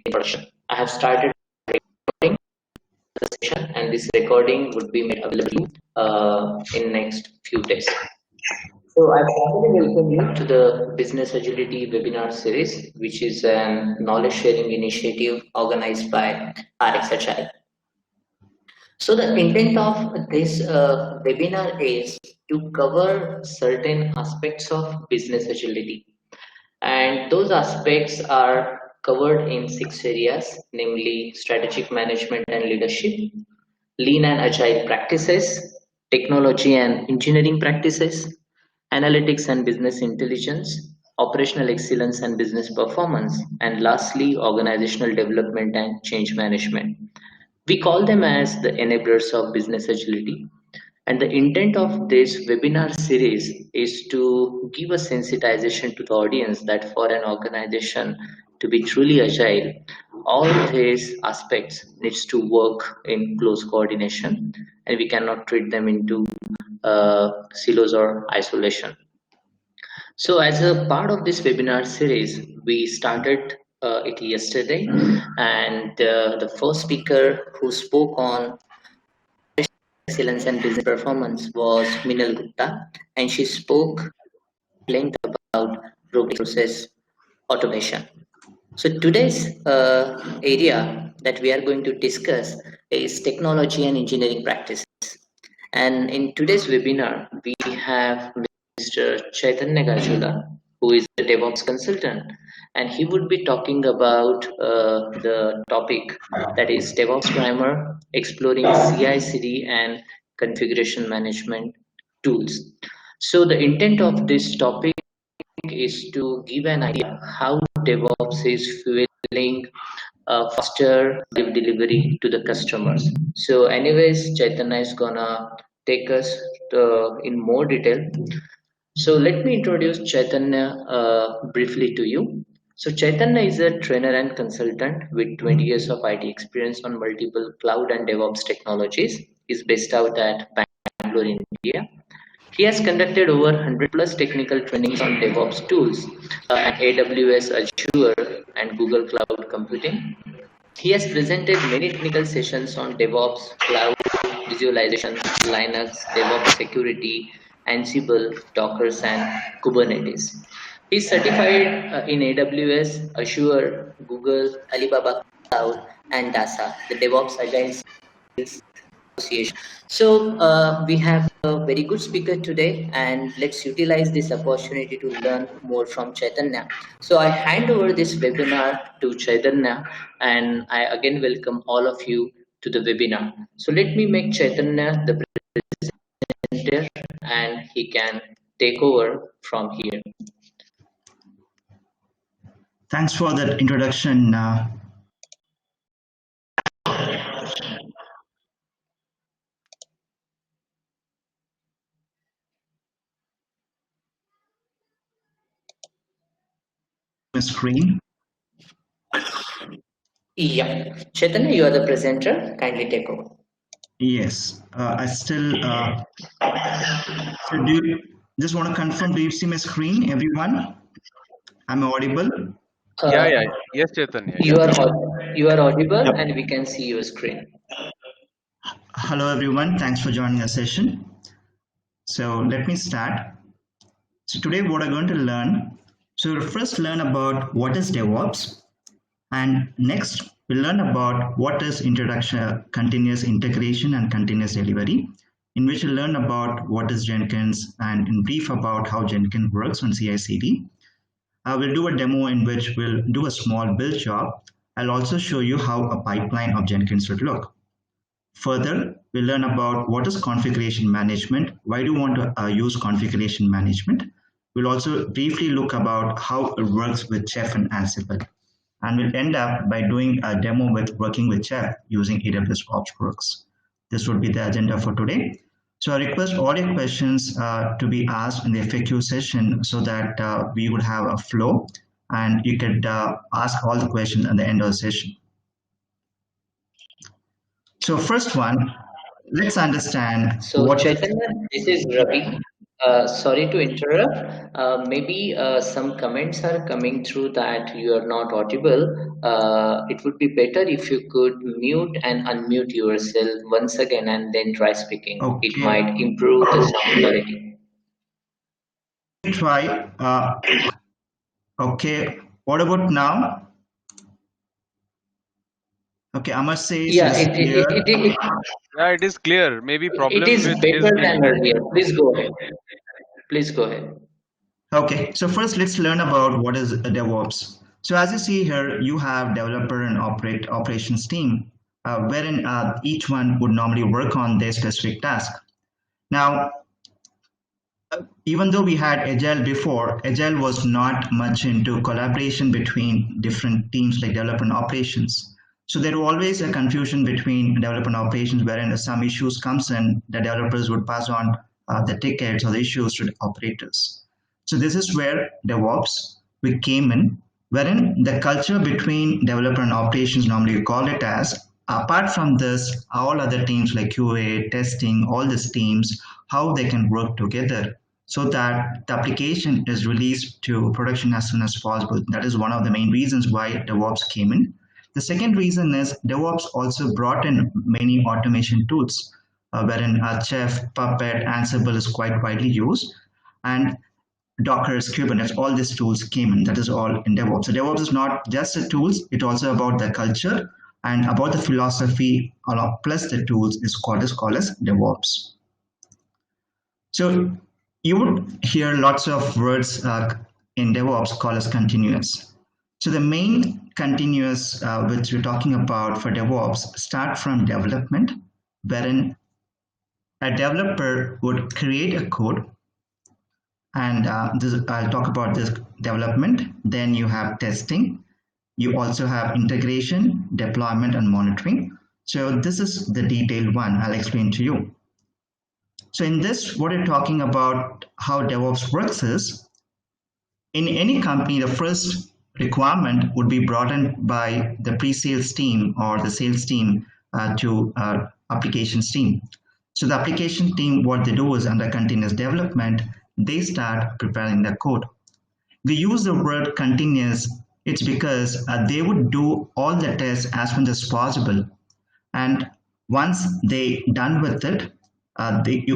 production. I have started recording the session, and this recording would be made available in next few days. So I formally welcome you to the Business Agility webinar series, which is a knowledge sharing initiative organized by RX Agile. So the intent of this webinar is to cover certain aspects of business agility, and those aspects are covered in 6 areas, namely strategic management and leadership, lean and agile practices, technology and engineering practices, analytics and business intelligence, operational excellence and business performance, and lastly, organizational development and change management. We call them as the enablers of business agility. And the intent of this webinar series is to give a sensitization to the audience that for an organization to be truly agile, all these aspects needs to work in close coordination, and we cannot treat them into silos or isolation. So as a part of this webinar series, we started it yesterday, and the first speaker who spoke on excellence and business performance was Minal Gupta, and she spoke at length about robotic process automation. So today's area that we are going to discuss is technology and engineering practices. And in today's webinar, we have Mr. Chaitanya Gajula, who is a DevOps consultant, and he would be talking about the topic that is DevOps Primer, exploring CI/CD and configuration management tools. So the intent of this topic is to give an idea how DevOps is fueling faster delivery to the customers. So anyways, Chaitanya is gonna take us in more detail. So let me introduce Chaitanya briefly to you. So Chaitanya is a trainer and consultant with 20 years of IT experience on multiple cloud and DevOps technologies. He's based out at Bangalore, India. He has conducted over 100 plus technical trainings on DevOps tools at AWS, Azure, and Google Cloud Computing. He has presented many technical sessions on DevOps, cloud visualization, Linux, DevOps security, Ansible, Dockers, and Kubernetes. He is certified in AWS, Azure, Google, Alibaba Cloud, and DASA, the DevOps Agile Association. So we have a very good speaker today, and let's utilize this opportunity to learn more from Chaitanya. So I hand over this webinar to Chaitanya, and I again welcome all of you to the webinar. So let me make Chaitanya the presenter, and he can take over from here. Thanks for that introduction. Screen. Yeah, Chaitanya, you are the presenter. Kindly take over. Yes, I still. So do you just want to confirm? Do you see my screen, everyone? I'm audible. Yes, Chaitanya. You are audible, yep. And we can see your screen. Hello, everyone. Thanks for joining the session. So let me start. So today, what I'm going to learn. So we'll first learn about what is DevOps, and next we'll learn about what is introduction, continuous integration, and continuous delivery, in which we'll learn about what is Jenkins and in brief about how Jenkins works on CI/CD. We'll do a demo in which we'll do a small build job. I'll also show you how a pipeline of Jenkins would look. Further, we'll learn about what is configuration management, why do you want to use configuration management. We'll also briefly look about how it works with Chef and Ansible. And we'll end up by doing a demo with working with Chef using AWS Works. This would be the agenda for today. So I request all your questions to be asked in the FAQ session so that we would have a flow and you could ask all the questions at the end of the session. So first one, let's understand. So Chaitanya, this is Ravi. Sorry to interrupt. Maybe some comments are coming through that you are not audible. it would be better if you could mute and unmute yourself once again and then try speaking. Okay. It might improve the sound quality. Try. Okay. What about now? Okay, Amar says Yeah, it's clear. Yeah, it is clear. Maybe It problem is with his better than video. earlier. Please go ahead. Please go ahead. Okay, so first let's learn about what is a DevOps. So as you see here, you have developer and operations team, wherein each one would normally work on their specific task. Now, even though we had Agile before, Agile was not much into collaboration between different teams like development operations. So there was always a confusion between development operations wherein some issues comes in, the developers would pass on the tickets or the issues to the operators. So this is where DevOps we came in, wherein the culture between developer and operations, normally you call it as, apart from this, all other teams like QA, testing, all these teams, how they can work together so that the application is released to production as soon as possible. That is one of the main reasons why DevOps came in. The second reason is DevOps also brought in many automation tools, wherein Chef, Puppet, Ansible is quite widely used, and Docker's, Kubernetes, all these tools came in. That is all in DevOps. So DevOps is not just the tools, it's also about the culture and about the philosophy plus the tools is called as DevOps. So you would hear lots of words in DevOps called as continuous. So the main continuous which we're talking about for DevOps start from development, wherein a developer would create a code, and I'll talk about this development. Then you have testing. You also have integration, deployment, and monitoring. So this is the detailed one I'll explain to you. So in this, what we're talking about how DevOps works is, in any company, the first requirement would be brought in by the pre-sales team or the sales team to applications team. So the application team, what they do is under continuous development, they start preparing the code. We use the word continuous, it's because they would do all the tests as much as possible. And once they done with it,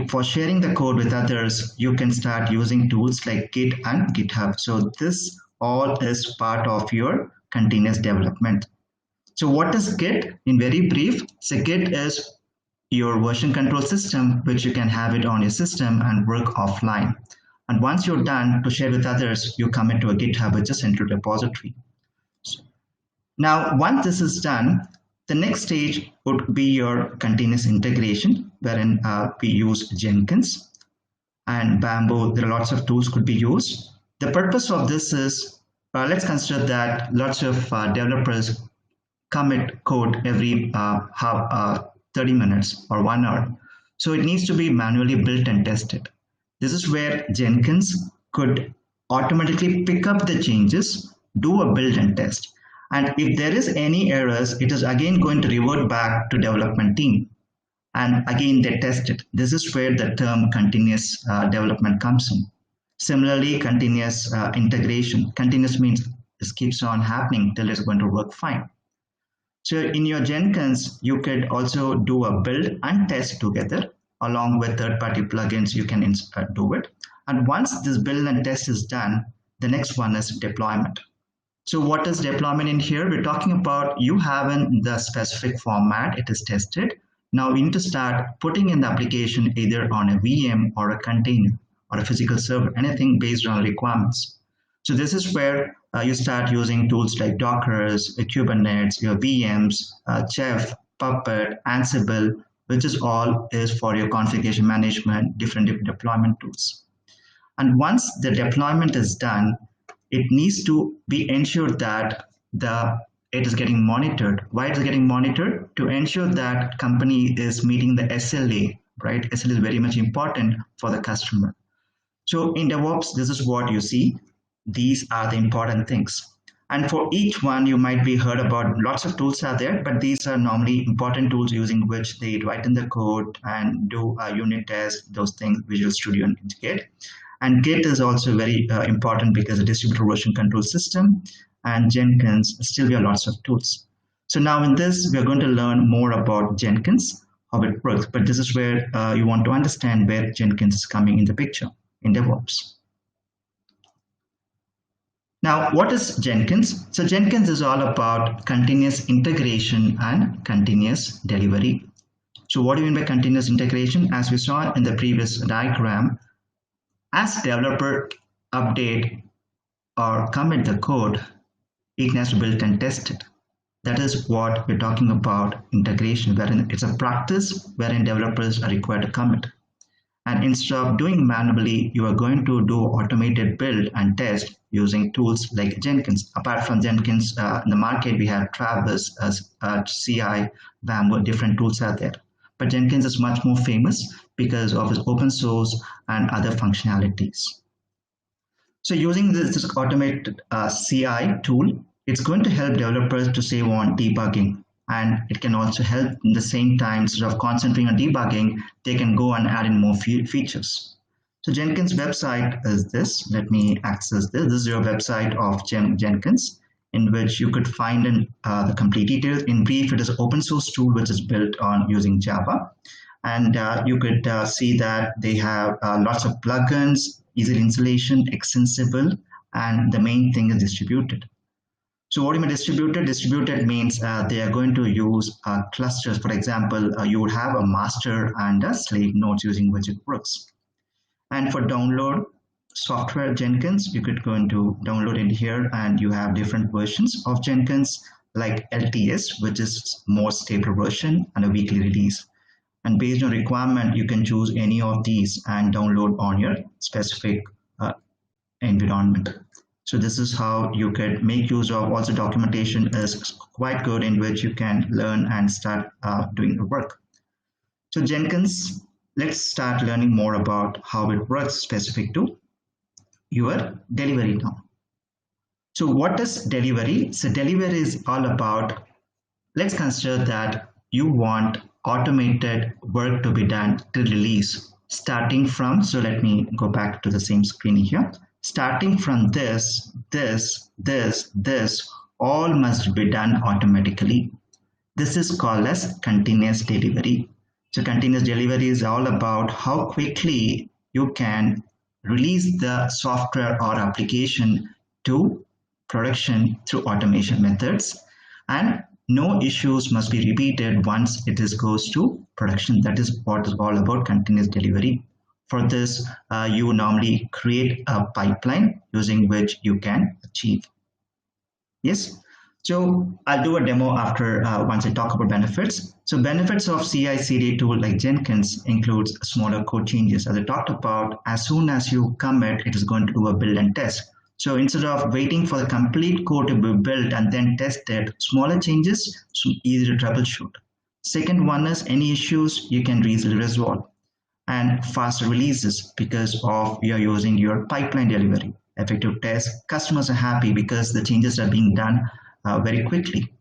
for sharing the code with others, you can start using tools like Git and GitHub. So this all is part of your continuous development. So what is Git? In very brief, so Git is your version control system, which you can have it on your system and work offline. And once you're done to share with others, you commit to a GitHub, which is central repository. Now, once this is done, the next stage would be your continuous integration, wherein we use Jenkins and Bamboo. There are lots of tools could be used. The purpose of this is, let's consider that lots of developers commit code every 30 minutes or 1 hour. So it needs to be manually built and tested. This is where Jenkins could automatically pick up the changes, do a build and test. And if there is any errors, it is again going to revert back to development team. And again, they test it. This is where the term continuous development comes in. Similarly, continuous integration. Continuous means this keeps on happening till it's going to work fine. So in your Jenkins, you could also do a build and test together along with third-party plugins. You can do it. And once this build and test is done, the next one is deployment. So what is deployment in here? We're talking about you having the specific format, it is tested. Now we need to start putting in the application either on a VM or a container or a physical server, anything based on requirements. So this is where you start using tools like Docker's, Kubernetes, your VMs, Chef, Puppet, Ansible, which is all is for your configuration management, different deployment tools. And once the deployment is done, it needs to be ensured that it is getting monitored. Why it is getting monitored? To ensure that company is meeting the SLA, right? SLA is very much important for the customer. So in DevOps, this is what you see. These are the important things. And for each one, you might be heard about lots of tools are there, but these are normally important tools using which they write in the code and do a unit test, those things, Visual Studio and Git. And Git is also very important because a distributed version control system. and Jenkins, still we have lots of tools. So now in this, we are going to learn more about Jenkins, how it works. But this is where you want to understand where Jenkins is coming in the picture in DevOps. Now, what is Jenkins? So Jenkins is all about continuous integration and continuous delivery. So what do you mean by continuous integration? As we saw in the previous diagram, as developer update or commit the code, it has to build and test it. That is what we're talking about integration, wherein it's a practice wherein developers are required to commit. And instead of doing manually, you are going to do automated build and test using tools like Jenkins. Apart from Jenkins, in the market, we have Travis, CI, Bamboo, different tools are there. But Jenkins is much more famous because of its open source and other functionalities. So using this automated CI tool, it's going to help developers to save on debugging, and it can also help in the same time, instead of concentrating on debugging, they can go and add in more features. So Jenkins website is this. Let me access this. This is your website of Jenkins, in which you could find in the complete details. In brief, it is an open source tool which is built on using Java. And you could see that they have lots of plugins, easy installation, extensible, and the main thing is distributed. So what do you mean distributed? Distributed means they are going to use clusters. For example, you would have a master and a slave nodes using which it works. And for download software Jenkins, you could go into download in here, and you have different versions of Jenkins like LTS, which is more stable version, and a weekly release. And based on requirement, you can choose any of these and download on your specific environment. So this is how you could make use of. Also, documentation is quite good, in which you can learn and start doing the work. So Jenkins, let's start learning more about how it works specific to your delivery now. So what is delivery? So delivery is all about, let's consider that you want automated work to be done to release, starting from, so let me go back to the same screen here. Starting from this, all must be done automatically. This is called as continuous delivery. So continuous delivery is all about how quickly you can release the software or application to production through automation methods, and no issues must be repeated once it goes to production. That is what is all about continuous delivery. For this, you normally create a pipeline using which you can achieve. Yes. So I'll do a demo after once I talk about benefits. So benefits of CI/CD tool like Jenkins includes smaller code changes. As I talked about, as soon as you commit, it is going to do a build and test. So instead of waiting for the complete code to be built and then tested, smaller changes, so easy to troubleshoot. Second one is any issues you can easily resolve. And faster releases because of you're using your pipeline delivery. Effective test, customers are happy because the changes are being done very quickly.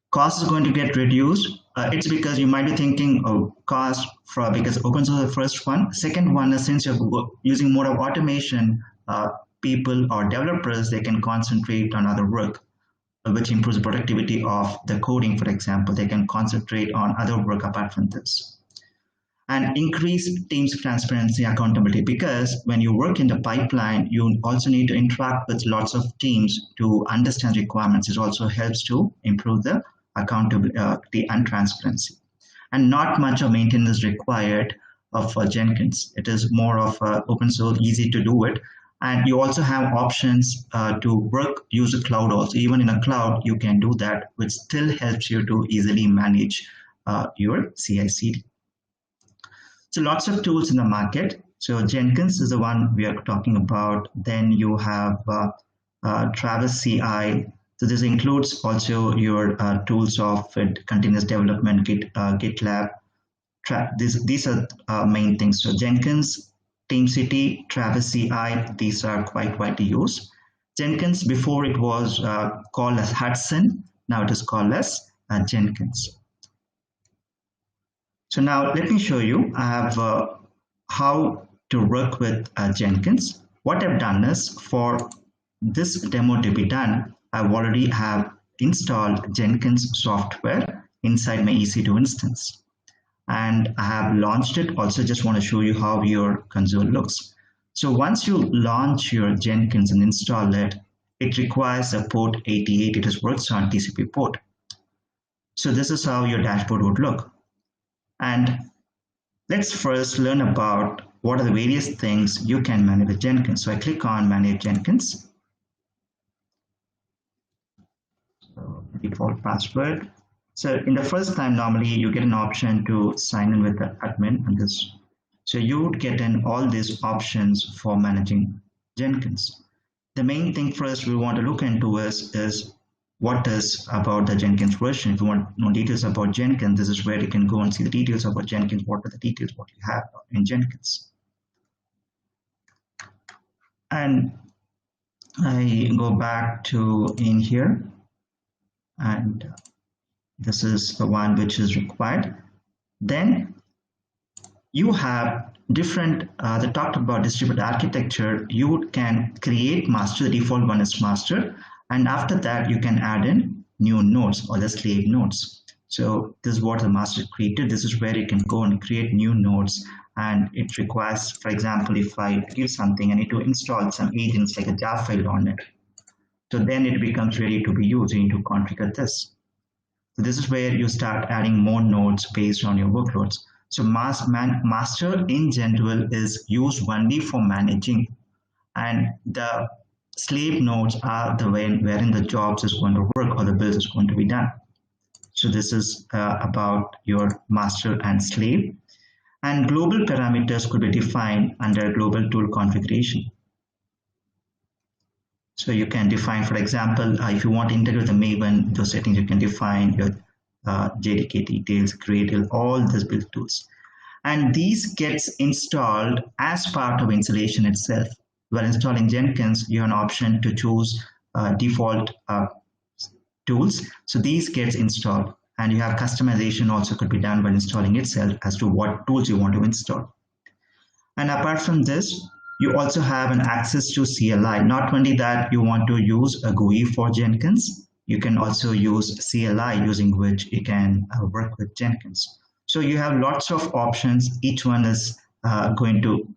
Cost is going to get reduced. It's because you might be thinking of cost because open source is the first one. Second one is, since you're using more of automation, people or developers, they can concentrate on other work, which improves the productivity of the coding. For example, they can concentrate on other work apart from this. And increase teams transparency, accountability, because when you work in the pipeline, you also need to interact with lots of teams to understand requirements. It also helps to improve the accountability and transparency. And not much of maintenance is required for Jenkins. It is more of open source, easy to do it. And you also have options to use the cloud also. Even in a cloud, you can do that, which still helps you to easily manage your CI/CD. So lots of tools in the market. So Jenkins is the one we are talking about. Then you have Travis CI. So this includes also your tools of continuous development, GitLab. These are main things. So Jenkins, TeamCity, Travis CI, these are quite widely used. Jenkins, before it was called as Hudson, now it is called as Jenkins. So now let me show you. I have how to work with Jenkins. What I've done is, for this demo to be done, I already have installed Jenkins software inside my EC2 instance. And I have launched it. Also, just want to show you how your console looks. So once you launch your Jenkins and install it, it requires a port 88. It works on TCP port. So this is how your dashboard would look. And let's first learn about what are the various things you can manage with Jenkins. So I click on Manage Jenkins. So default password. So in the first time, normally you get an option to sign in with the admin and this. So you would get in all these options for managing Jenkins. The main thing first we want to look into is what is about the Jenkins version. If you want more details about Jenkins, this is where you can go and see the details about Jenkins. What are the details what you have in Jenkins? And I go back to in here, and this is the one which is required. Then you have different, they talked about distributed architecture. You can create master, the default one is master. And after that, you can add in new nodes or the slave nodes. So this is what the master created. This is where you can go and create new nodes. And it requires, for example, if I give something, I need to install some agents like a jar file on it. So then it becomes ready to be used. You need to configure this. So this is where you start adding more nodes based on your workloads. So master in general is used only for managing, and the slave nodes are the wherein the jobs is going to work or the build is going to be done. So this is about your master and slave. And global parameters could be defined under global tool configuration. So you can define, for example, if you want to integrate the Maven, those settings you can define your JDK details, Gradle, all these build tools. And these gets installed as part of installation itself. While installing Jenkins, you have an option to choose default tools. So these gets installed, and you have customization also could be done while installing itself as to what tools you want to install. And apart from this, you also have an access to CLI. Not only that, you want to use a GUI for Jenkins, you can also use CLI using which you can work with Jenkins. So you have lots of options. Each one is going to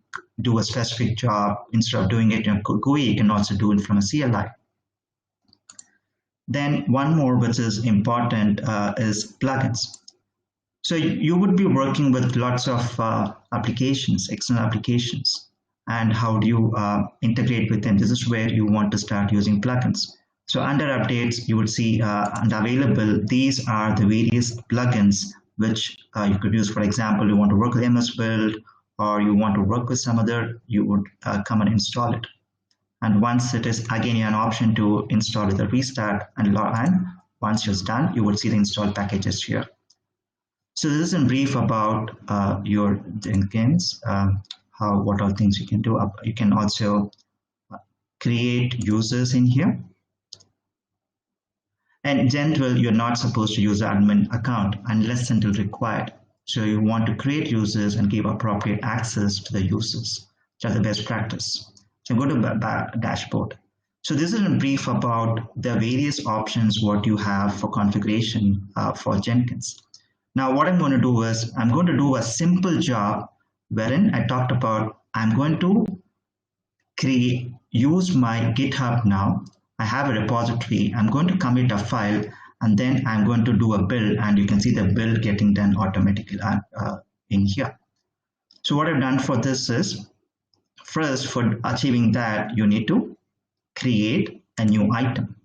do a specific job. Instead of doing it in a GUI, you can also do it from a CLI. Then one more which is important is plugins. So you would be working with lots of applications, external applications, and how do you integrate with them? This is where you want to start using plugins. So under updates, you would see under available, these are the various plugins which you could use. For example, you want to work with MS Build, or you want to work with some other, you would come and install it. And once it is, again, you have an option to install with a restart and once it's done, you will see the installed packages here. So this is in brief about your Jenkins, what all things you can do. You can also create users in here. And in general, you're not supposed to use the admin account unless until required. So you want to create users and give appropriate access to the users. That's the best practice. So go to dashboard. So this is in brief about the various options what you have for configuration for Jenkins. Now what I'm going to do is I'm going to do a simple job wherein I talked about I'm going to use my GitHub now. I have a repository. I'm going to commit a file, and then I'm going to do a build, and you can see the build getting done automatically in here. So what I've done for this is, first, for achieving that, you need to create a new item.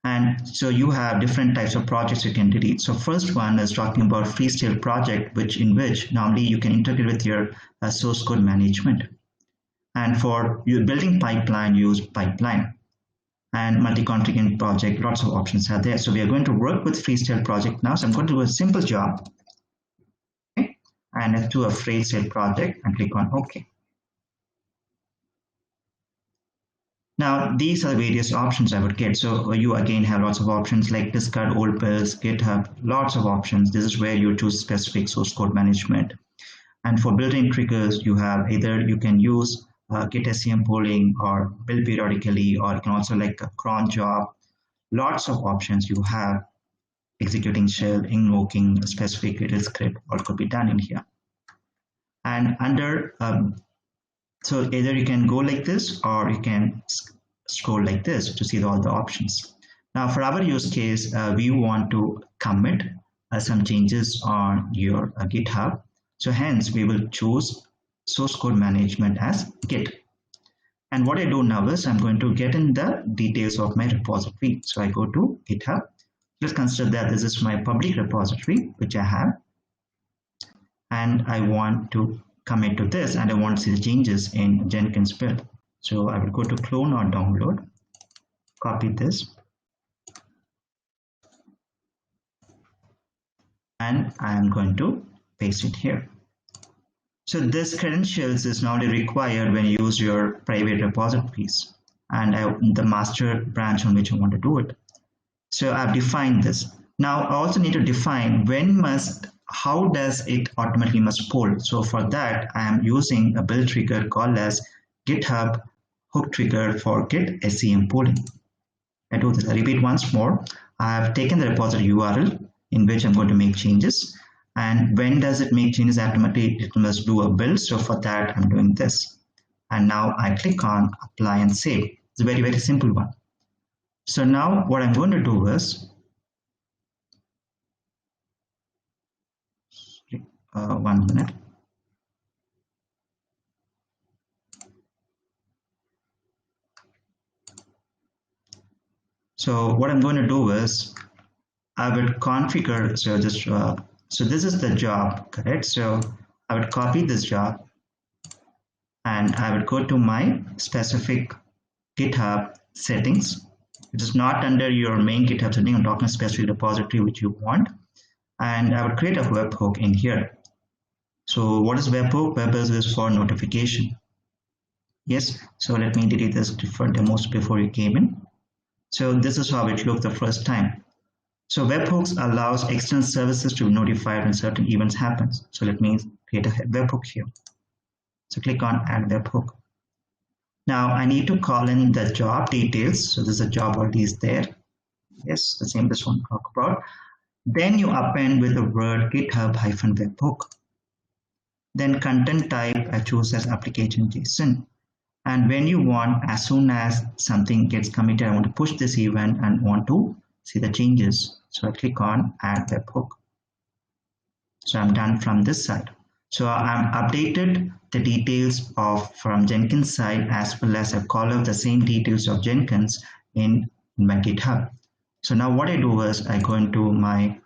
And so you have different types of projects you can delete. So first one is talking about freestyle project, in which normally you can integrate with your source code management. And for your building pipeline, use pipeline. And multi-configuring project, lots of options are there. So we are going to work with freestyle project now. So I'm going to do a simple job. Okay. And let's do a freestyle project and click on OK. Now, these are the various options I would get. So you again have lots of options like discard old builds, GitHub, lots of options. This is where you choose specific source code management. And for built-in triggers, you have either you can use Git SCM polling or build periodically, or you can also like a cron job. Lots of options you have. Executing shell, invoking a specific little script, all could be done in here. And under, so either you can go like this or you can scroll like this to see all the options. Now for our use case, we want to commit some changes on your GitHub. So hence we will choose source code management as Git. And what I do now is I'm going to get in the details of my repository. So I go to GitHub. Let's consider that this is my public repository, which I have. And I want to commit to this, and I want to see the changes in Jenkins build. So I will go to clone or download, copy this, and I am going to paste it here. So this credentials is not required when you use your private repositories and the master branch on which I want to do it. So I've defined this. Now I also need to define how does it automatically must poll. So for that, I am using a build trigger called as GitHub hook trigger for Git SCM polling. I do this. I repeat once more. I have taken the repository URL in which I'm going to make changes. And when does it make changes automatically? It must do a build. So for that, I'm doing this. And now I click on apply and save. It's a very, very simple one. So now what I'm going to do is, 1 minute. So what I'm going to do is I would configure, so this is the job, correct? So I would copy this job and I would go to my specific GitHub settings. It is not under your main GitHub setting. I'm talking specific repository which you want. And I would create a webhook in here. So what is webhook? Webhook is for notification. Yes, so let me delete this for demos before you came in. So this is how it looked the first time. So webhooks allows external services to be notified when certain events happen. So let me create a webhook here. So click on add webhook. Now I need to call in the job details. So there's a job already is there. Yes, the same this one talk about. Then you append with the word GitHub-webhook. Then content type I choose as application JSON. And when you want, as soon as something gets committed, I want to push this event and want to see the changes. So I click on add webhook. So I'm done from this side. So I'm updated the details from Jenkins side, as well as I call out the same details of Jenkins in my GitHub. So now what I do is I go into my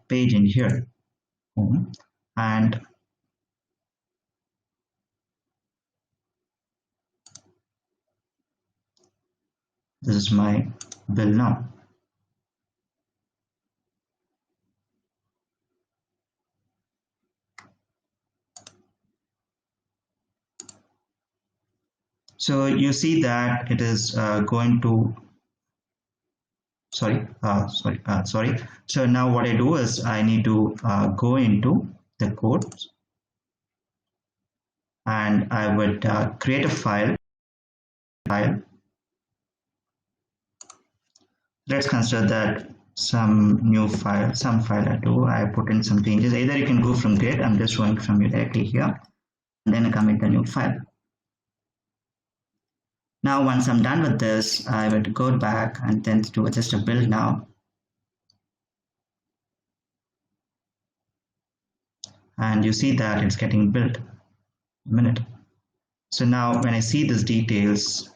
page in here, and this is my build now. So you see that it is going to, sorry. So now what I do is I need to go into the code, and I would create a file. Let's consider that some file I put in some changes. Either you can go from Git, I'm just showing from you directly here, and then I commit the new file. Now once I'm done with this, I will go back and then do just a build now. And you see that it's getting built. A minute. So now when I see these details,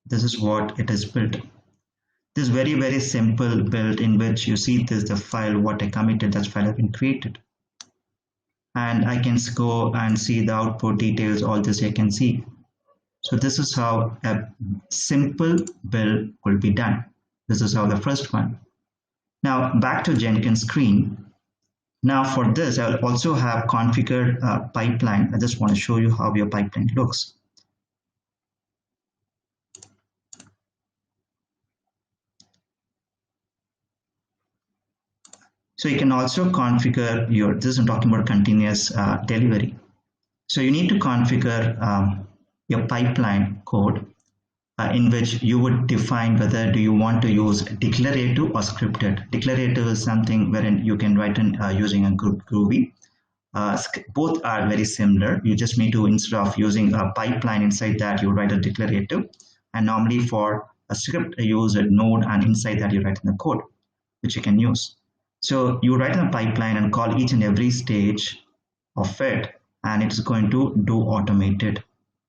this is what it is built. This very, very simple build in which you see this, the file, what I committed, that file has been created. And I can go and see the output details, all this I can see. So this is how a simple build will be done. This is how the first one. Now back to Jenkins screen. Now for this, I will also have configured a pipeline. I just want to show you how your pipeline looks. So you can also configure this is talking about continuous delivery. So you need to configure your pipeline code in which you would define whether do you want to use declarative or scripted. Declarative is something wherein you can write in using a Groovy. Both are very similar. You just need to, instead of using a pipeline inside that, you write a declarative. And normally for a script, you use a node, and inside that you write in the code, which you can use. So you write in a pipeline and call each and every stage of it, and it's going to do automated.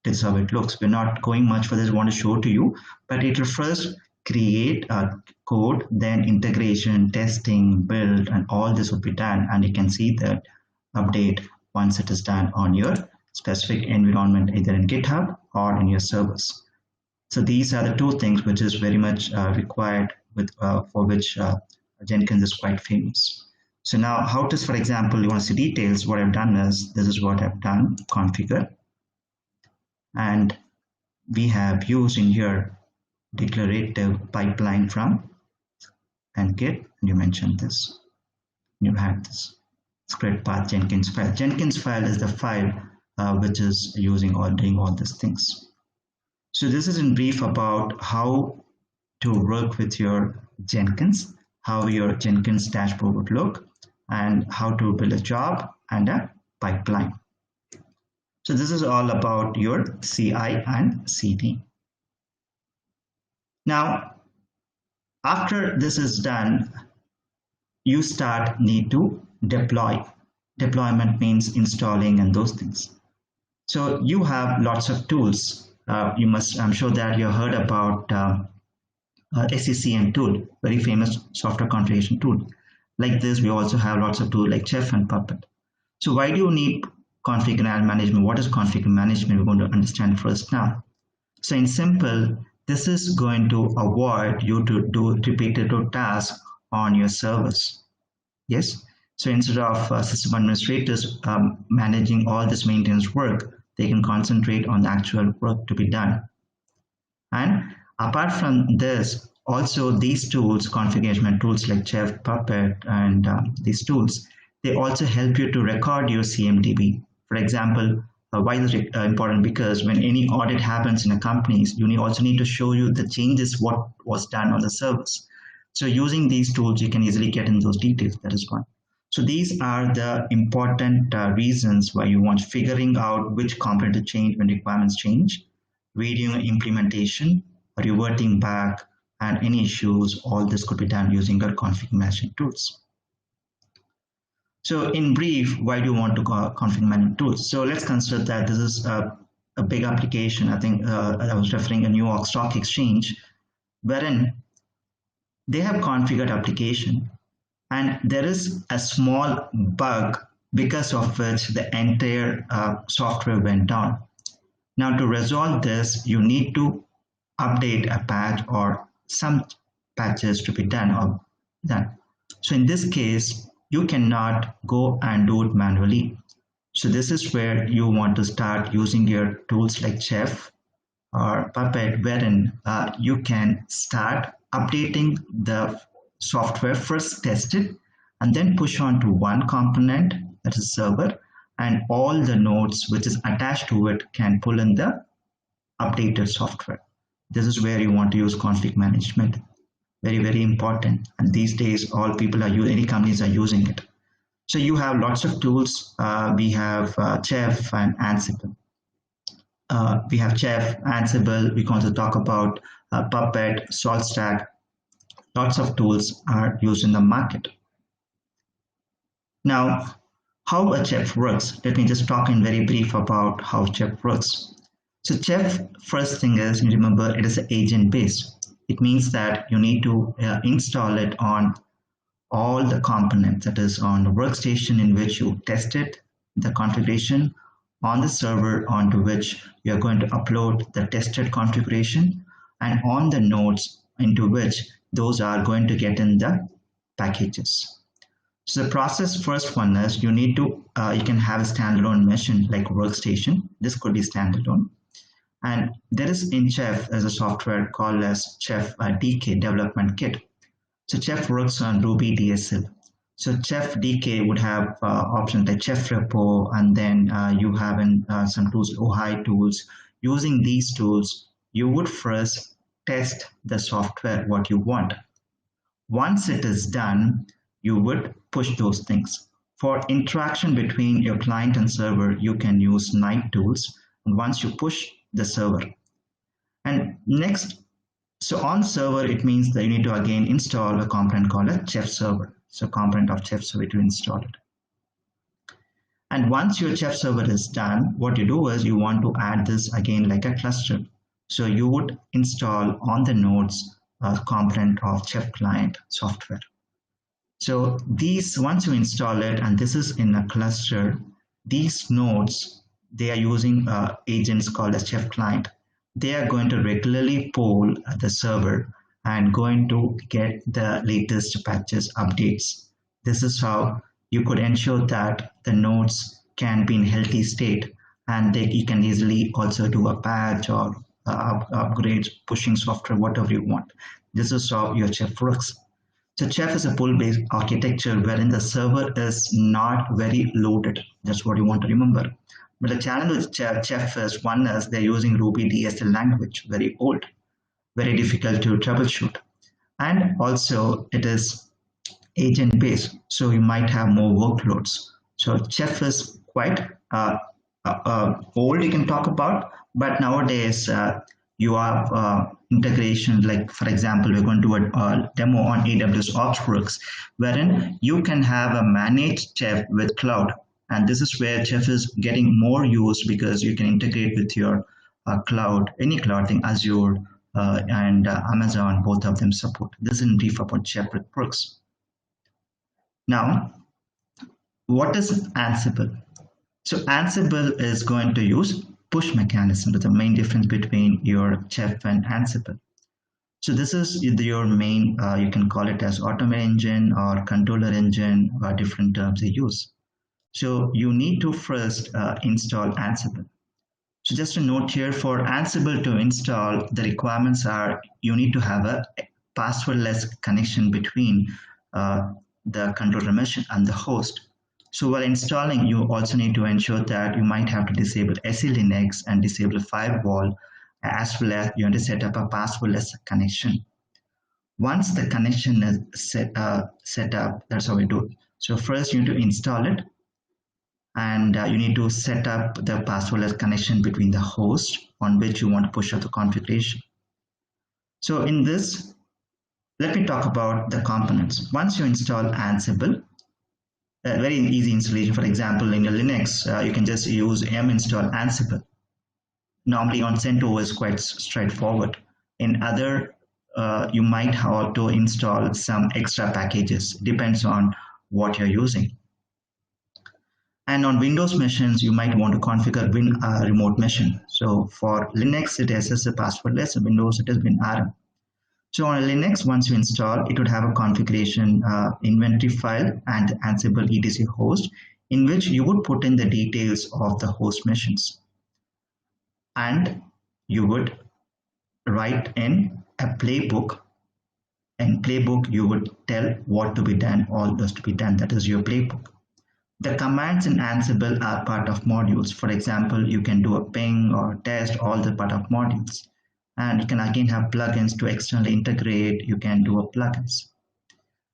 This is how it looks. We're not going much for this. I want to show to you, but it will first create a code, then integration, testing, build, and all this will be done. And you can see that update once it is done on your specific environment, either in GitHub or in your servers. So these are the two things which is very much required with for which Jenkins is quite famous. So now how to, for example, you want to see details, what I've done is, this is what I've done, configure. And we have used in here declarative pipeline from and git, and you mentioned this. You had this script path Jenkins file. Jenkins file is the file which is using or doing all these things. So this is in brief about how to work with your Jenkins, how your Jenkins dashboard would look, and how to build a job and a pipeline. So this is all about your CI and CD. Now, after this is done, you need to deploy. Deployment means installing and those things. So you have lots of tools. I'm sure that you heard about SCCM tool, very famous software configuration tool. Like this, we also have lots of tools like Chef and Puppet. So why do you need config management? What is config management? We're going to understand first now. So in simple, this is going to avoid you to do repetitive tasks on your servers. Yes. So instead of system administrators managing all this maintenance work, they can concentrate on the actual work to be done. And apart from this, also these tools, configuration tools like Chef, Puppet, and these tools, they also help you to record your CMDB. For example, why is it important? Because when any audit happens in a company, you also need to show you the changes, what was done on the servers. So using these tools, you can easily get in those details. That is one. So these are the important reasons why you want figuring out which component to change when requirements change, redoing implementation, reverting back, and any issues. All this could be done using your config management tools. So in brief, why do you want to config management tools? So let's consider that this is a big application. I think I was referring to New York Stock Exchange, wherein they have configured application, and there is a small bug because of which the entire software went down. Now to resolve this, you need to update a patch or some patches to be done or done. So in this case, you cannot go and do it manually. So this is where you want to start using your tools like Chef or Puppet, wherein you can start updating the software, first test it, and then push on to one component, that is server, and all the nodes which is attached to it can pull in the updated software. This is where you want to use config management. Very, very important. And these days, all people are using, any companies are using it. So you have lots of tools. We have Chef and Ansible. We have Chef, Ansible. We can also talk about Puppet, SaltStack. Lots of tools are used in the market. Now, how a Chef works. Let me just talk in very brief about how Chef works. So Chef, first thing is, you remember it is agent based. It means that you need to install it on all the components, that is on the workstation in which you tested the configuration, on the server onto which you are going to upload the tested configuration, and on the nodes into which those are going to get in the packages. So the process, first one is you need to, you can have a standalone machine like workstation. This could be standalone. And there is in Chef as a software called as Chef DK development kit. So Chef works on Ruby DSL. So Chef DK would have options like Chef Repo, and then you have some tools, OHI tools. Using these tools, you would first test the software what you want. Once it is done, you would push those things. For interaction between your client and server, you can use night tools. And once you push the server, and next, so on server, it means that you need to again install a component called a chef server. So component of chef server to install it. And once your chef server is done, what you do is you want to add this again like a cluster. So you would install on the nodes a component of chef client software. So these, once you install it, and this is in a cluster, these nodes, they are using agents called as chef client. They are going to regularly poll the server and going to get the latest patches updates. This is how you could ensure that the nodes can be in healthy state, and you can easily also do a patch or upgrades, pushing software, whatever you want. This is how your chef works. So Chef is a pull-based architecture wherein the server is not very loaded. That's what you want to remember. But the challenge with Chef is, one is they're using Ruby DSL language, very old, very difficult to troubleshoot. And also it is agent-based, so you might have more workloads. So Chef is quite old, you can talk about, but nowadays you have integration, like for example, we're going to do a demo on AWS OpsWorks, wherein you can have a managed Chef with cloud. And this is where Chef is getting more use because you can integrate with your cloud, any cloud thing, Azure and Amazon, both of them support. This is in brief about Chef with works. Now, what is Ansible? So Ansible is going to use push mechanism. That's the main difference between your Chef and Ansible. So this is your main, you can call it as automate engine or controller engine, or different terms they use. So you need to first install Ansible. So just a note here, for Ansible to install, the requirements are you need to have a passwordless connection between the controller machine and the host. So while installing, you also need to ensure that you might have to disable SE Linux and disable firewall, as well as you have to set up a passwordless connection. Once the connection is set up, that's how we do it. So first you need to install it, and you need to set up the passwordless connection between the host on which you want to push out the configuration. So in this, let me talk about the components. Once you install Ansible, very easy installation. For example, in your Linux, you can just use install Ansible. Normally on CentOS is quite straightforward. In other, you might have to install some extra packages. Depends on what you're using. And on Windows machines, you might want to configure remote machine. So for Linux, it is a passwordless. Windows, it is WinRM. So on Linux, once you install, it would have a configuration inventory file and Ansible etc host, in which you would put in the details of the host machines. And you would write in a playbook. In playbook, you would tell what to be done, all those to be done. That is your playbook. The commands in Ansible are part of modules. For example, you can do a ping or test, all the part of modules. And you can again have plugins to externally integrate. You can do a plugins.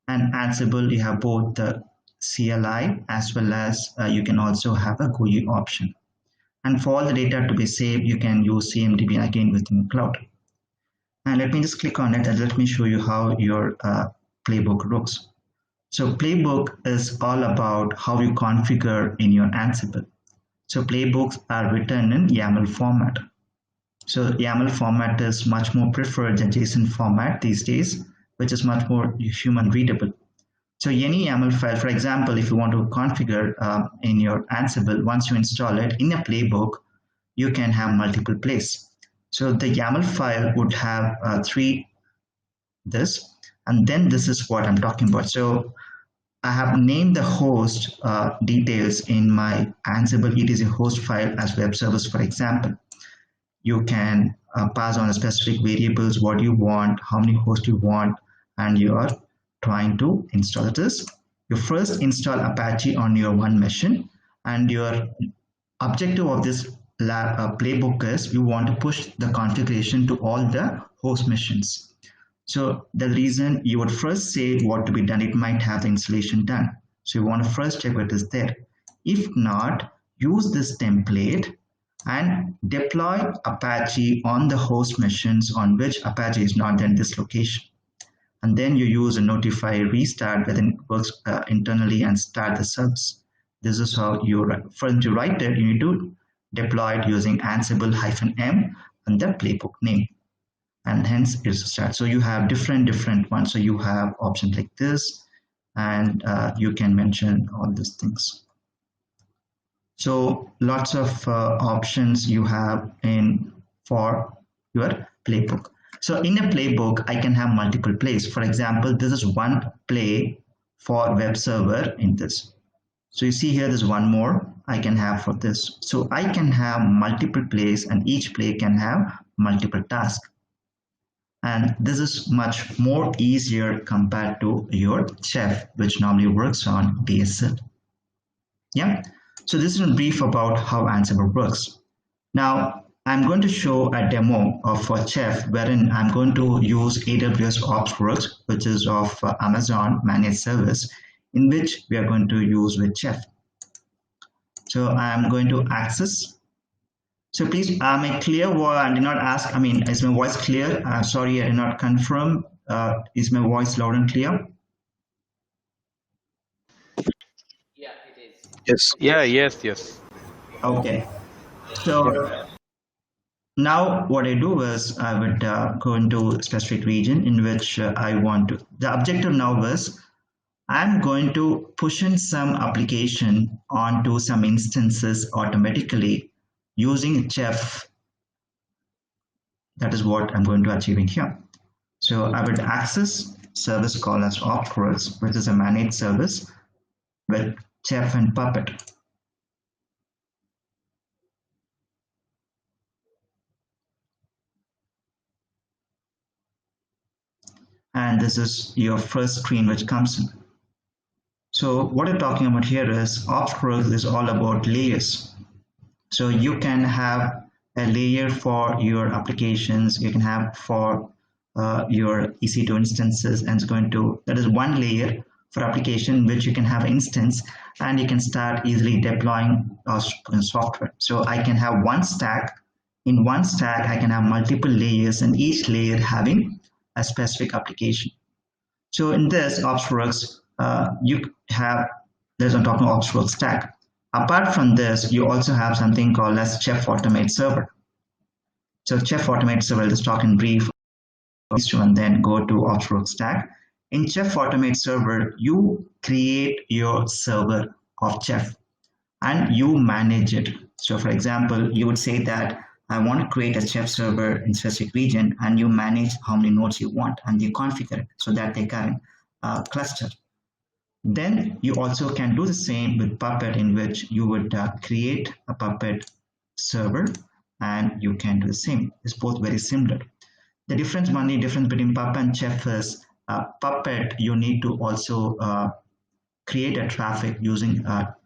And Ansible, you have both the CLI as well as you can also have a GUI option. And for all the data to be saved, you can use CMDB again within the cloud. And let me just click on it and let me show you how your playbook looks. So playbook is all about how you configure in your Ansible. So playbooks are written in YAML format. So YAML format is much more preferred than JSON format these days, which is much more human readable. So any YAML file, for example, if you want to configure in your Ansible, once you install it in a playbook, you can have multiple plays. So the YAML file would have this, and then this is what I'm talking about. So I have named the host details in my Ansible etc host file as web service, for example. You can pass on specific variables, what you want, how many hosts you want, and you are trying to install this. You first install Apache on your one machine, and your objective of this playbook is you want to push the configuration to all the host machines. So the reason you would first say what to be done, it might have the installation done. So you want to first check what is there. If not, use this template and deploy Apache on the host machines on which Apache is not in this location. And then you use a notify restart that then works internally and start the subs. This is how you write. For to write it, you need to deploy it using Ansible -m and the playbook name. And hence it's a start. So you have different ones. So you have options like this, and you can mention all these things. So lots of options you have in for your playbook. So in a playbook, I can have multiple plays. For example, this is one play for web server in this. So you see here, there's one more I can have for this. So I can have multiple plays, and each play can have multiple tasks. And this is much more easier compared to your Chef, which normally works on DSL. Yeah. So this is a brief about how Ansible works. Now, I'm going to show a demo of Chef, wherein I'm going to use AWS OpsWorks, which is of Amazon managed service, in which we are going to use with Chef. So I'm going to access. So please, am I clear? I did not ask. I mean, is my voice clear? Sorry, I did not confirm. Is my voice loud and clear? Yeah, it is. Yes. Yeah, yes. Okay. So now what I do is I would go into a specific region in which I want to. The objective now is I'm going to push in some application onto some instances automatically using Chef. That is what I'm going to achieve in here. So I would access service called as OpsWorks, which is a managed service with Chef and Puppet. And this is your first screen which comes in. So what I'm talking about here is OpsWorks is all about layers. So you can have a layer for your applications, you can have for your EC2 instances, and it's going to, that is one layer for application which you can have instance, and you can start easily deploying software. So I can have one stack. In one stack, I can have multiple layers, and each layer having a specific application. So in this OpsWorks, you have, there's I'm talking OpsWorks stack. Apart from this, you also have something called as Chef Automate Server. So Chef Automate Server, I'll just talk in brief, and then go to OpsWorks stack. In Chef Automate Server, you create your server of Chef and you manage it. So for example, you would say that I want to create a Chef server in specific region, and you manage how many nodes you want, and you configure it so that they can cluster. Then you also can do the same with Puppet, in which you would create a Puppet server, and you can do the same. It's both very similar. The difference between Puppet and Chef is Puppet, you need to also create a traffic using a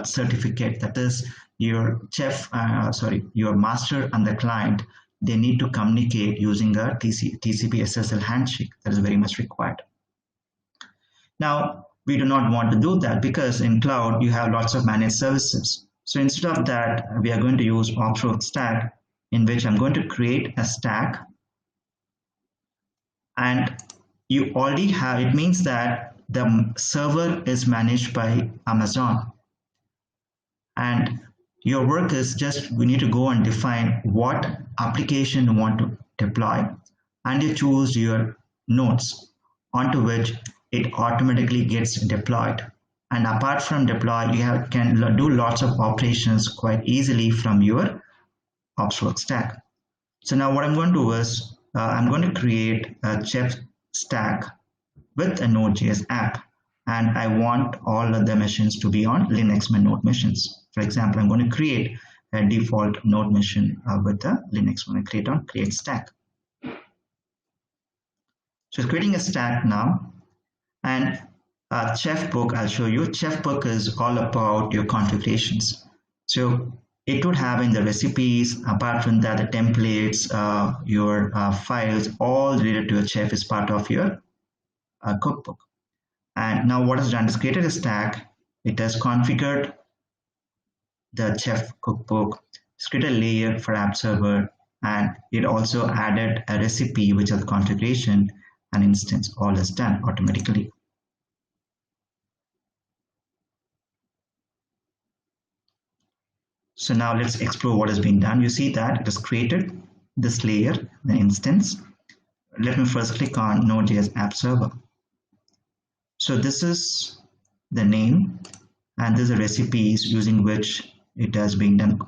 certificate. That is, your Chef, your master and the client, they need to communicate using a TCP SSL handshake. That is very much required. Now, we do not want to do that because in cloud, you have lots of managed services. So instead of that, we are going to use OpsWorks stack, in which I'm going to create a stack. And you already have, it means that the server is managed by Amazon. And your work is just, we need to go and define what application you want to deploy. And you choose your nodes onto which it automatically gets deployed. And apart from deploy, you can do lots of operations quite easily from your OpsWorks stack. So now what I'm going to do is I'm going to create a Chef stack with a Node.js app, and I want all of the machines to be on Linux Node machines. For example, I'm going to create a default Node machine with a Linux. I'm going to create on create stack. So it's creating a stack now, and Chef book, I'll show you. Chef book is all about your configurations. So it would have in the recipes, apart from that, the templates, your files, all related to a chef is part of your cookbook. And now what is done is created a stack. It has configured the chef cookbook, it's created a layer for app server, and it also added a recipe, which is the configuration and instance. All is done automatically. So now let's explore what has been done. You see that it has created this layer, the instance. Let me first click on Node.js app server. So this is the name, and these are recipes using which it has been done.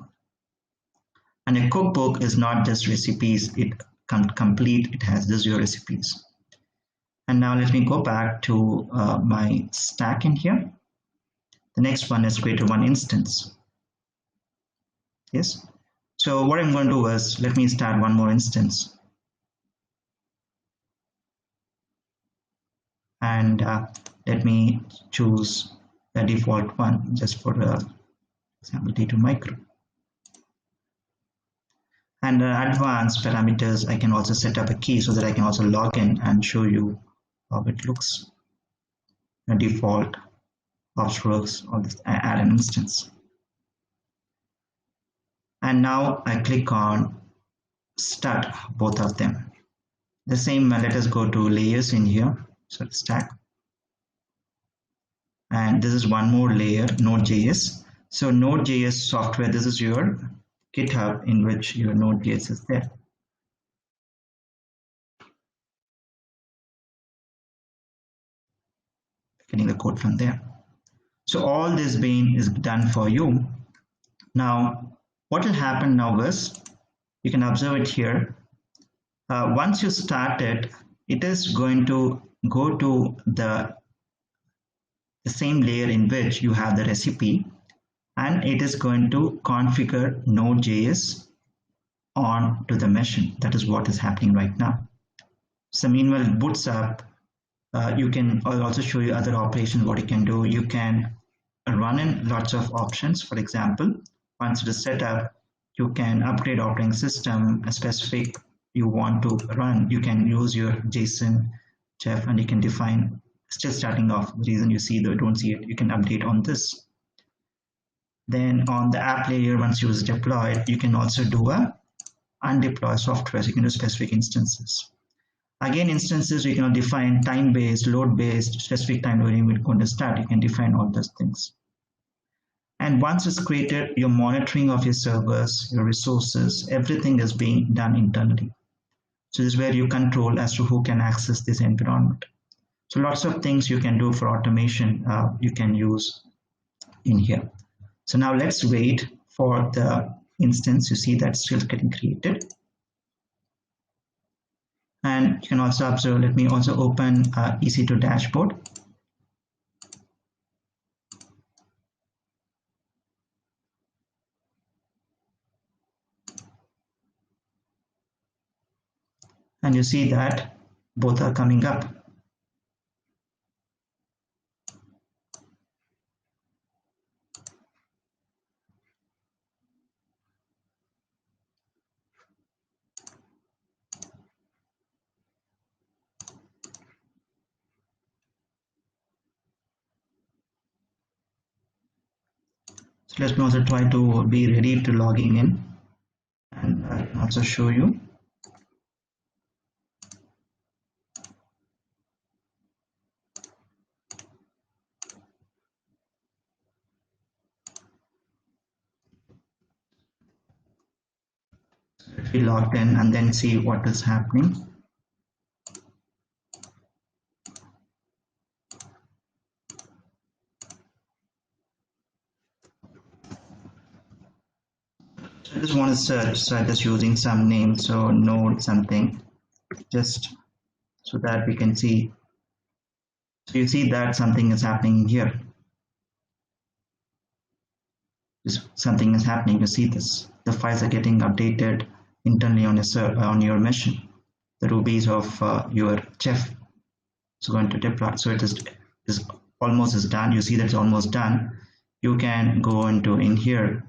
And a cookbook is not just recipes, it complete, it has this your recipes. And now let me go back to my stack in here. The next one is create one instance. Yes. So what I'm going to do is, let me start one more instance. And let me choose the default one just for example T2 micro. And advanced parameters, I can also set up a key so that I can also log in and show you how it looks. The default ops works, all this, I add an instance. And now I click on start both of them. The same, let us go to layers in here, so stack. And this is one more layer, Node.js. So Node.js software, this is your GitHub in which your Node.js is there. Getting the code from there. So all this being is done for you. Now, what will happen now is, you can observe it here. Once you start it, it is going to go to the same layer in which you have the recipe, and it is going to configure Node.js on to the machine. That is what is happening right now. So meanwhile it boots up. You can, I'll also show you other operations, what you can do. You can run in lots of options. For example, once it is set up, you can upgrade operating system, a specific you want to run. You can use your JSON chef, and you can define, still starting off, the reason you see, though don't see it, you can update on this. Then on the app layer, once you is deployed, you can also do a undeploy software. So you can do specific instances. Again, instances, you can define time-based, load-based, specific time when you're going to start. You can define all those things. And once it's created, your monitoring of your servers, your resources, everything is being done internally. So this is where you control as to who can access this environment. So lots of things you can do for automation, you can use in here. So now let's wait for the instance. You see that's still getting created. And you can also observe, let me also open EC2 dashboard. And you see that both are coming up. So let me also try to be ready to logging in, and I can also show you. If we logged in and then see what is happening. I just want to search, so I'm just using some name, so node something, just so that we can see. So you see that something is happening here. Something is happening. You see this. The files are getting updated internally on your machine. The rubies of your chef is going to deploy. So it is almost is done. You see that it's almost done. You can go into in here.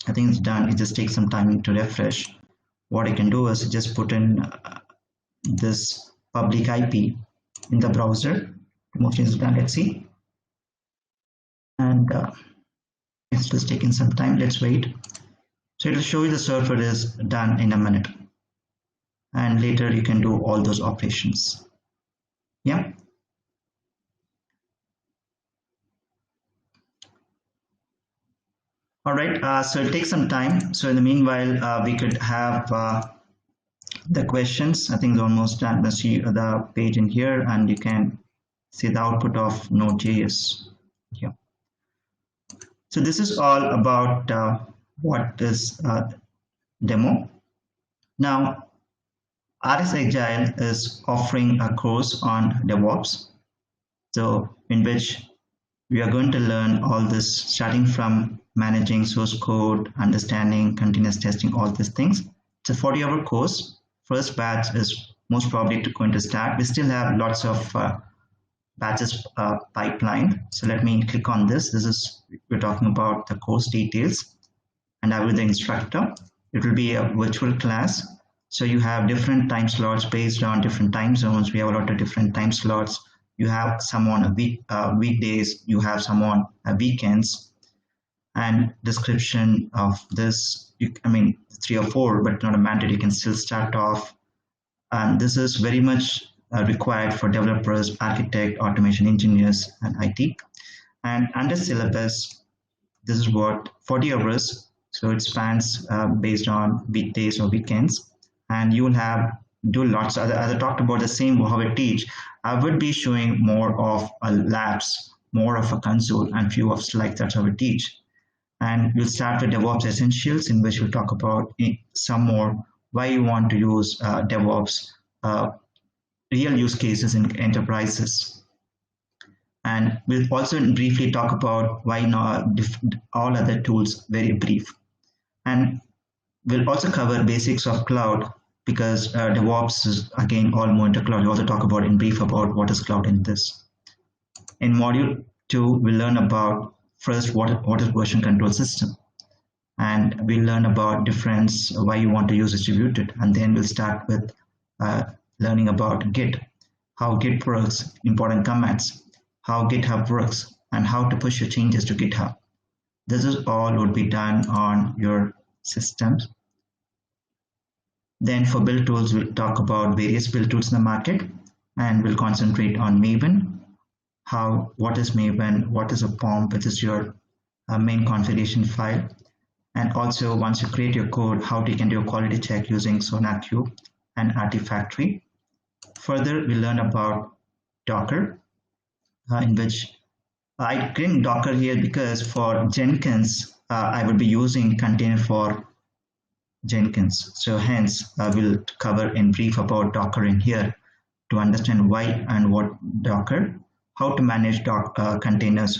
I think it's done. It just takes some time to refresh. What I can do is just put in this public IP in the browser. Mostly is done. Let's see. And it's just taking some time. Let's wait. So it will show you the server is done in a minute. And later you can do all those operations. Yeah. All right. So it'll take some time. So in the meanwhile, we could have the questions. I think it's almost done. Let's see the page in here, and you can see the output of Node.js here. So this is all about what is demo. Now, RS Agile is offering a course on DevOps, so in which we are going to learn all this, starting from managing source code, understanding continuous testing, all these things. It's a 40-hour course. First batch is most probably going to start. We still have lots of batches pipeline. So let me click on this. We're talking about the course details, and I will be the instructor. It will be a virtual class. So you have different time slots based on different time zones. We have a lot of different time slots. You have some on weekdays, you have some on weekends. And description of this, I mean 3 or 4, but not a mandate. You can still start off. And this is very much required for developers, architect, automation engineers, and IT. And under syllabus, this is what 40 hours. So it spans based on weekdays or weekends. And you will do lots. As I talked about the same how I teach, I would be showing more of labs, more of a console, and few of slides. That's how I teach. And we'll start with DevOps Essentials, in which we'll talk about some more why you want to use DevOps, real use cases in enterprises. And we'll also briefly talk about why not all other tools, very brief. And we'll also cover basics of cloud, because DevOps is again all more into cloud. We also talk about in brief about what is cloud in this. In module 2, we'll learn about first what is version control system, and we'll learn about difference, why you want to use distributed, and then we'll start with learning about Git, how Git works, important commands, how GitHub works, and how to push your changes to GitHub. This is all would be done on your systems. Then for build tools, we'll talk about various build tools in the market, and we'll concentrate on Maven. What is Maven, what is a POM, which is your main configuration file. And also once you create your code, how you can do a quality check using SonarQube and Artifactory. Further, we learn about Docker, in which I bring Docker here because for Jenkins, I will be using container for Jenkins. So hence, we'll cover in brief about Docker in here to understand why and what Docker, how to manage containers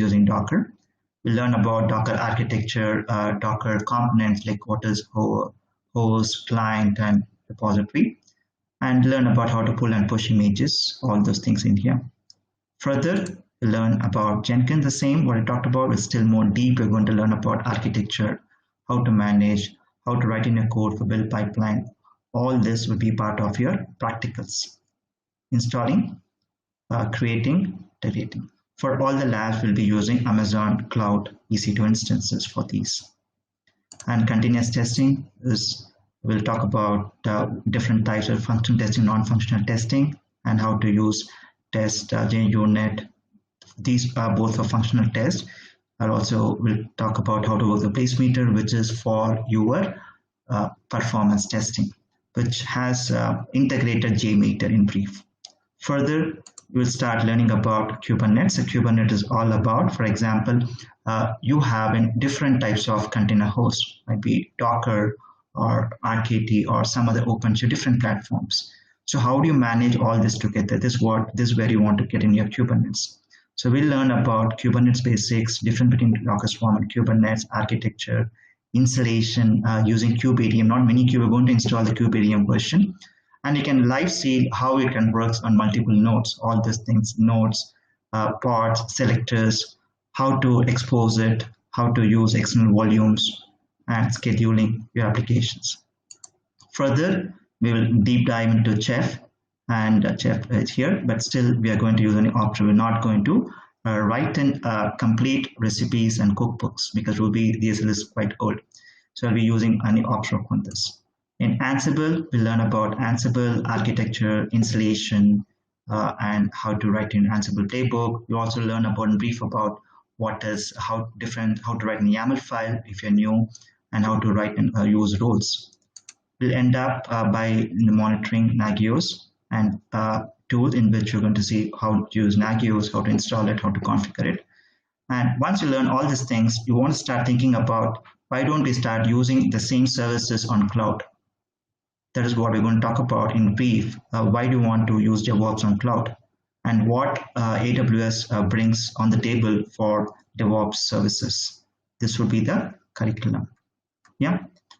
using Docker. We'll learn about Docker architecture, Docker components, like what is host, client, and repository, and learn about how to pull and push images, all those things in here. Further, we'll learn about Jenkins, the same, what I talked about, is still more deep. We're going to learn about architecture, how to manage, how to write in a code for build pipeline. All this will be part of your practicals. Installing, creating, deleting. For all the labs, we'll be using Amazon Cloud EC2 instances for these. And continuous testing is, we'll talk about different types of functional testing, non-functional testing, and how to use test JUnit. These are both for functional tests. And also we'll talk about how to work the place meter, which is for your performance testing, which has integrated JMeter in brief. Further, we'll start learning about Kubernetes. So Kubernetes is all about, for example, you have in different types of container hosts, might be Docker or RKT or some other OpenShift, different platforms. So how do you manage all this together? This is where you want to get in your Kubernetes. So we'll learn about Kubernetes basics, difference between Docker Swarm and Kubernetes, architecture, installation using kubeadm, not minikube. We're going to install the kubeadm version. And you can live see how it can work on multiple nodes, all these things, nodes, pods, selectors, how to expose it, how to use external volumes, and scheduling your applications. Further, we will deep dive into Chef, and Chef is here, but still we are going to use an option. We're not going to write in complete recipes and cookbooks because Ruby DSL is quite old. So I'll be using any option on this. In Ansible, we learn about Ansible architecture, installation, and how to write in Ansible playbook. You also learn about and brief about how to write in YAML file if you're new, and how to write and use roles. We'll end up by monitoring Nagios and tool in which you're going to see how to use Nagios, how to install it, how to configure it. And once you learn all these things, you want to start thinking about why don't we start using the same services on cloud? That is what we're going to talk about in brief. Why do you want to use DevOps on cloud? And what AWS brings on the table for DevOps services. This will be the curriculum. Yeah.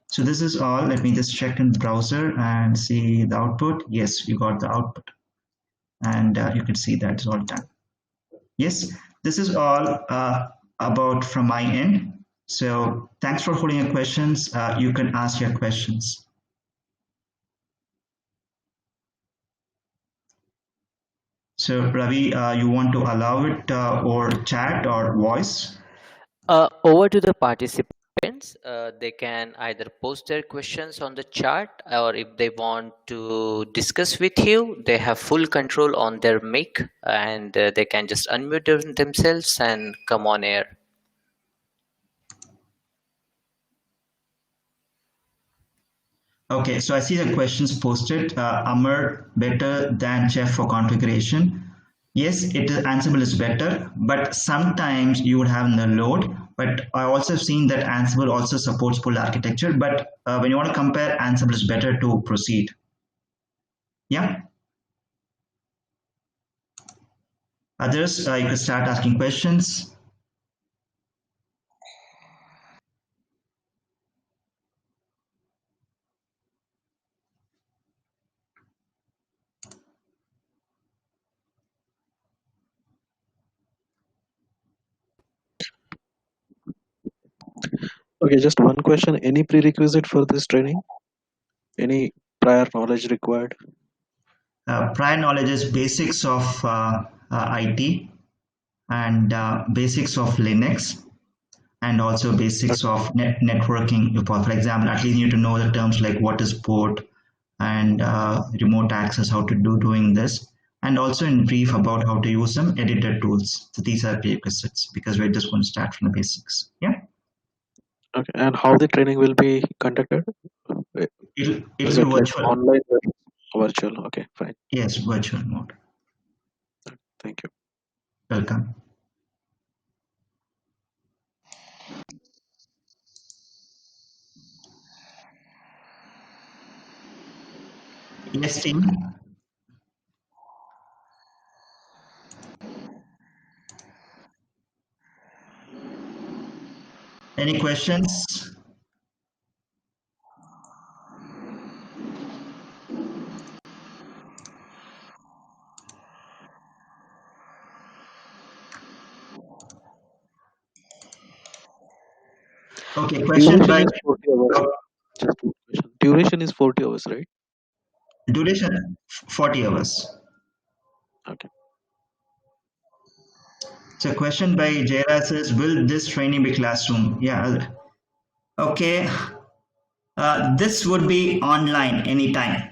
So this is all. Let me just check in the browser and see the output. Yes, you got the output. And you can see that it's all done. Yes, this is all about from my end. So thanks for holding your questions. You can ask your questions. So Ravi, you want to allow it or chat or voice? Over to the participants. They can either post their questions on the chat, or if they want to discuss with you, they have full control on their mic, and they can just unmute themselves and come on air. Okay, so I see the questions posted. Amar, better than Chef for configuration. Yes, Ansible is better, but sometimes you would have the load. But I also have seen that Ansible also supports full architecture. But when you want to compare, Ansible is better to proceed. Yeah. Others, you can start asking questions. Okay, just one question. Any prerequisite for this training? Any prior knowledge required? Prior knowledge is basics of IT and basics of Linux, and also basics of networking. For example, at least you need to know the terms like what is port and remote access, how to doing this, and also in brief about how to use some editor tools. So these are prerequisites because we're just going to start from the basics. Yeah. Okay, and how the training will be conducted? It'll Is be it like virtual. online or virtual? Okay, fine. Yes, virtual mode. Thank you. Welcome. Yes, team. Any questions? Okay, question Duration by is 40 hours. Just one question. Duration is 40 hours, right? duration 40 hours. Okay. So question by Jaira says, will this training be classroom? Yeah. Okay. This would be online anytime.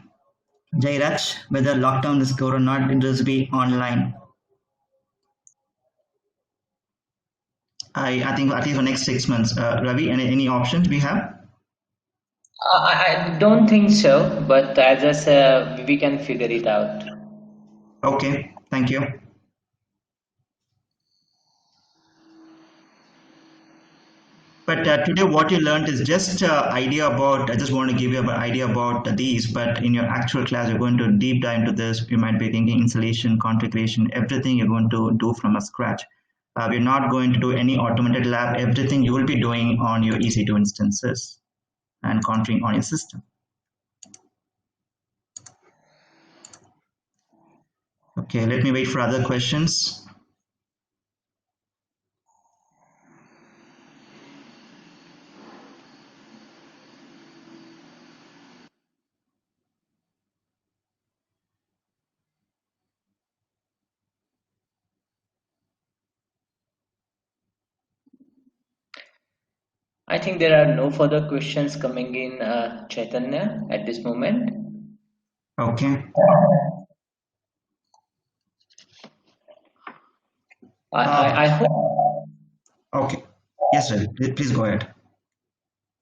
Jairaj, whether lockdown is good or not, it will be online. I think at least for next 6 months. Ravi, any options we have? I don't think so, but as I said, we can figure it out. Okay, thank you. But today what you learned is just idea about, I just want to give you an idea about these, but in your actual class, you're going to deep dive into this. You might be thinking installation, configuration, everything you're going to do from a scratch. We're not going to do any automated lab. Everything you will be doing on your EC2 instances and configuring on your system. Okay, let me wait for other questions. I think there are no further questions coming in, Chaitanya, at this moment. Okay. I hope. Okay. Yes, Ravi. Please go ahead.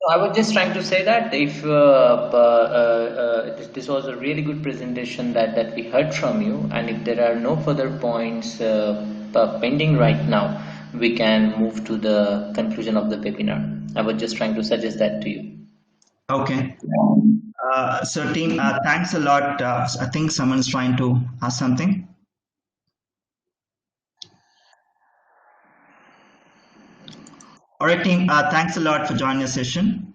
I was just trying to say that if this was a really good presentation that we heard from you, and if there are no further points pending right now, we can move to the conclusion of the webinar. I was just trying to suggest that to you. Okay. So team, thanks a lot. I think someone's trying to ask something. All right, team. Thanks a lot for joining the session.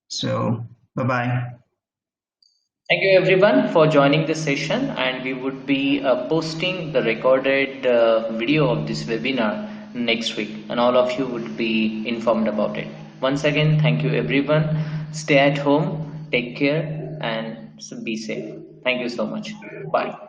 So bye-bye. Thank you everyone for joining this session, and we would be posting the recorded video of this webinar next week, and all of you would be informed about it. Once again, thank you everyone. Stay at home, take care, and be safe. Thank you so much. Bye.